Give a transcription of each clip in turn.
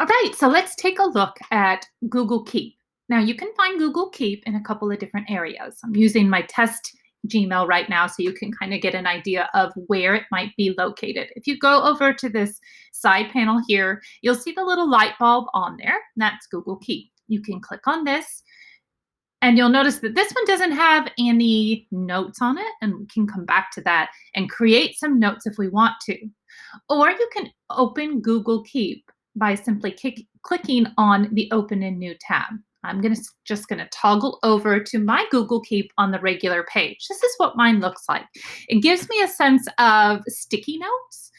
All right, so let's take a look at Google Keep. Now, you can find Google Keep in a couple of different areas. I'm using my test Gmail right now so you can kind of get an idea of where it might be located. If you go over to this side panel here, you'll see the little light bulb on there. That's Google Keep. You can click on this and you'll notice that this one doesn't have any notes on it, and we can come back to that and create some notes if we want to. Or you can open Google Keep by simply clicking on the Open in New tab. I'm just going to toggle over to my Google Keep on the regular page. This is what mine looks like. It gives me a sense of sticky notes.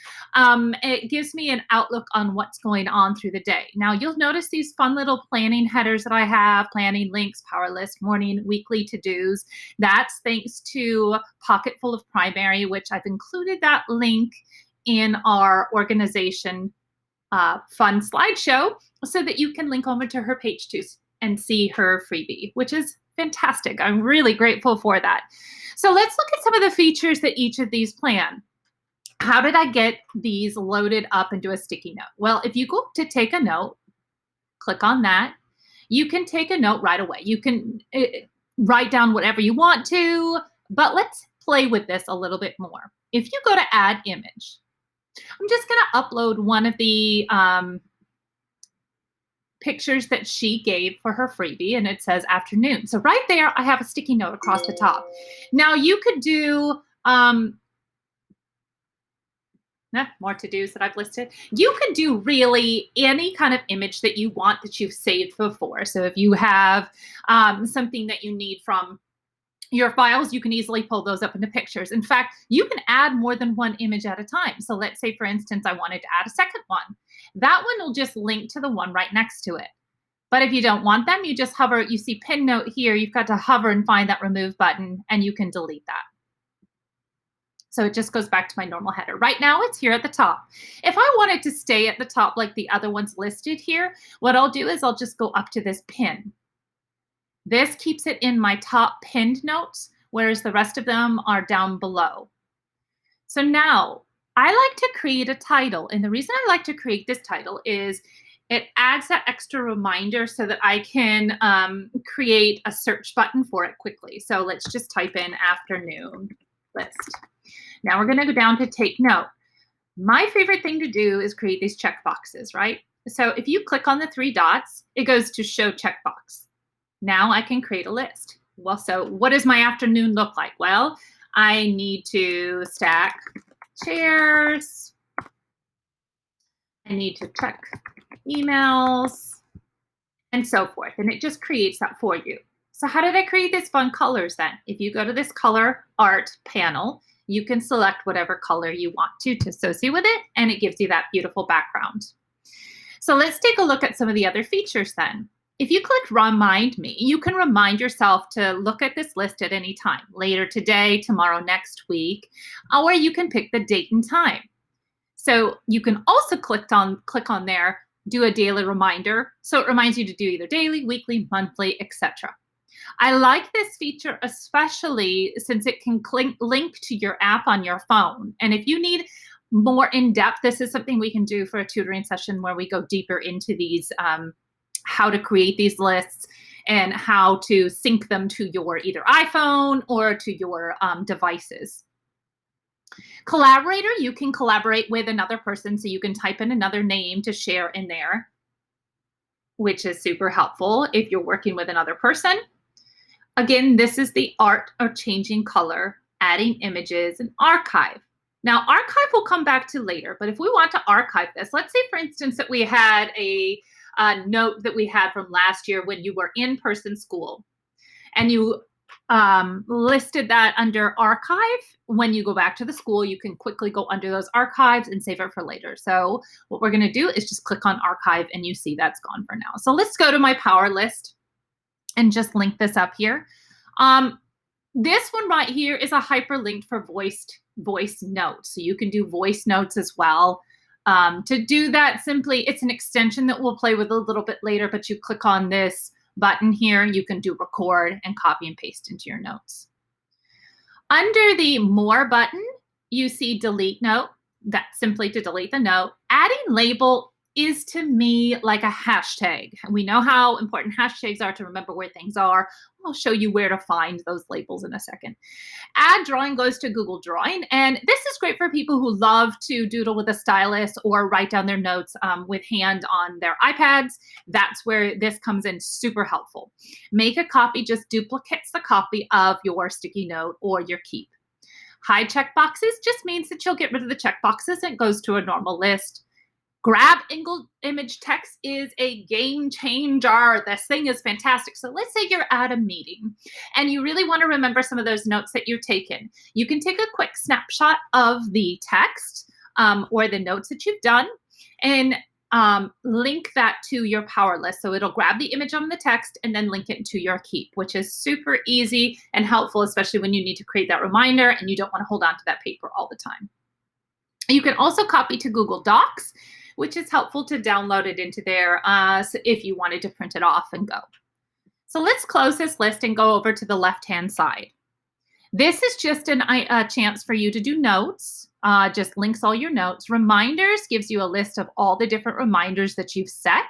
It gives me an outlook on what's going on through the day. Now, you'll notice these fun little planning headers that I have, planning links, power list, morning, weekly to-dos. That's thanks to Pocketful of Primary, which I've included that link in our organization fun slideshow so that you can link over to her page too and see her freebie, which is fantastic. I'm really grateful for that. So let's look at some of the features that each of these plan. How did I get these loaded up into a sticky note? Well, if you go to take a note, click on that. You can take a note right away. You can write down whatever you want to, but let's play with this a little bit more. If you go to add image, I'm just going to upload one of the pictures that she gave for her freebie, and it says afternoon. So right there, I have a sticky note across the top. Now you could do more to-dos that I've listed. You can do really any kind of image that you want that you've saved before. So if you have something that you need from your files, you can easily pull those up into pictures. In fact, you can add more than one image at a time. So let's say, for instance, I wanted to add a second one. That one will just link to the one right next to it. But if you don't want them, you just hover, you see pin note here, you've got to hover and find that remove button and you can delete that. So it just goes back to my normal header. Right now it's here at the top. If I wanted to stay at the top like the other ones listed here, what I'll do is I'll just go up to this pin. This keeps it in my top pinned notes, whereas the rest of them are down below. So now I like to create a title. And the reason I like to create this title is it adds that extra reminder so that I can create a search button for it quickly. So let's just type in afternoon list. Now we're going to go down to take note. My favorite thing to do is create these checkboxes, right? So if you click on the three dots, it goes to show checkbox. Now I can create a list. Well, so what does my afternoon look like? Well, I need to stack chairs. I need to check emails and so forth. And it just creates that for you. So how did I create this fun colors then? If you go to this color art panel, you can select whatever color you want to associate with it, and it gives you that beautiful background. So let's take a look at some of the other features then. If you click Remind Me, you can remind yourself to look at this list at any time, later today, tomorrow, next week, or you can pick the date and time. So you can also click on there, do a daily reminder. So it reminds you to do either daily, weekly, monthly, etc. I like this feature especially since it can link to your app on your phone. And if you need more in-depth, this is something we can do for a tutoring session where we go deeper into these, how to create these lists and how to sync them to your either iPhone or to your devices. Collaborator, you can collaborate with another person, so you can type in another name to share in there, which is super helpful if you're working with another person. Again, this is the art of changing color, adding images, and archive. Now, archive will come back to later, but if we want to archive this, let's say, for instance, that we had a note that we had from last year when you were in-person school, and you listed that under archive. When you go back to the school, you can quickly go under those archives and save it for later. So what we're going to do is just click on archive, and you see that's gone for now. So let's go to my power list and just link this up here. This one right here is a hyperlink for voice notes. So you can do voice notes as well. To do that, simply, it's an extension that we'll play with a little bit later, but you click on this button here, you can do record and copy and paste into your notes. Under the More button, you see Delete Note. That's simply to delete the note. Adding label is to me like a hashtag. We know how important hashtags are to remember where things are. I'll show you where to find those labels in a second. Add drawing goes to Google Drawing, and this is great for people who love to doodle with a stylus or write down their notes with hand on their iPads. That's where this comes in super helpful. Make a copy just duplicates the copy of your sticky note or your Keep. Hide checkboxes just means that you'll get rid of the checkboxes and it goes to a normal list. Grab image text is a game changer. This thing is fantastic. So let's say you're at a meeting and you really want to remember some of those notes that you've taken. You can take a quick snapshot of the text or the notes that you've done and link that to your power list. So it'll grab the image on the text and then link it to your Keep, which is super easy and helpful, especially when you need to create that reminder and you don't want to hold on to that paper all the time. You can also copy to Google Docs, which is helpful to download it into there if you wanted to print it off and go. So let's close this list and go over to the left-hand side. This is just a chance for you to do notes, just links all your notes. Reminders gives you a list of all the different reminders that you've set.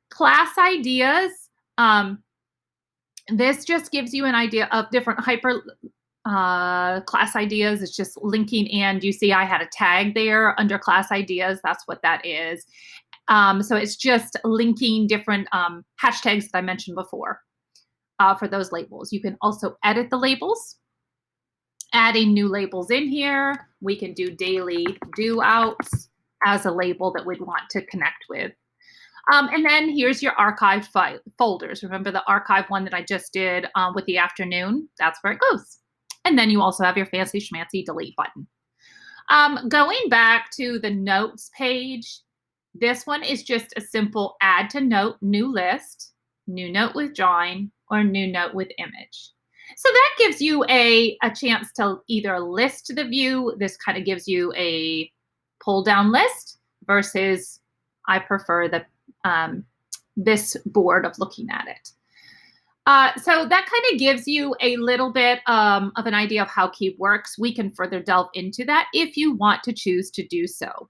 Class ideas, this just gives you an idea of different class ideas. It's just linking, and you see I had a tag there under class ideas. That's what that is. So it's just linking different hashtags that I mentioned before for those labels. You can also edit the labels, adding new labels in here. We can do daily do outs as a label that we'd want to connect with. And then here's your archived folders. Remember the archive one that I just did with the afternoon? That's where it goes. And then you also have your fancy schmancy delete button. Going back to the notes page, this one is just a simple add to note, new list, new note with drawing, or new note with image. So that gives you a chance to either list the view. This kind of gives you a pull down list versus I prefer the this board of looking at it. So that kind of gives you a little bit of an idea of how Keep works. We can further delve into that if you want to choose to do so.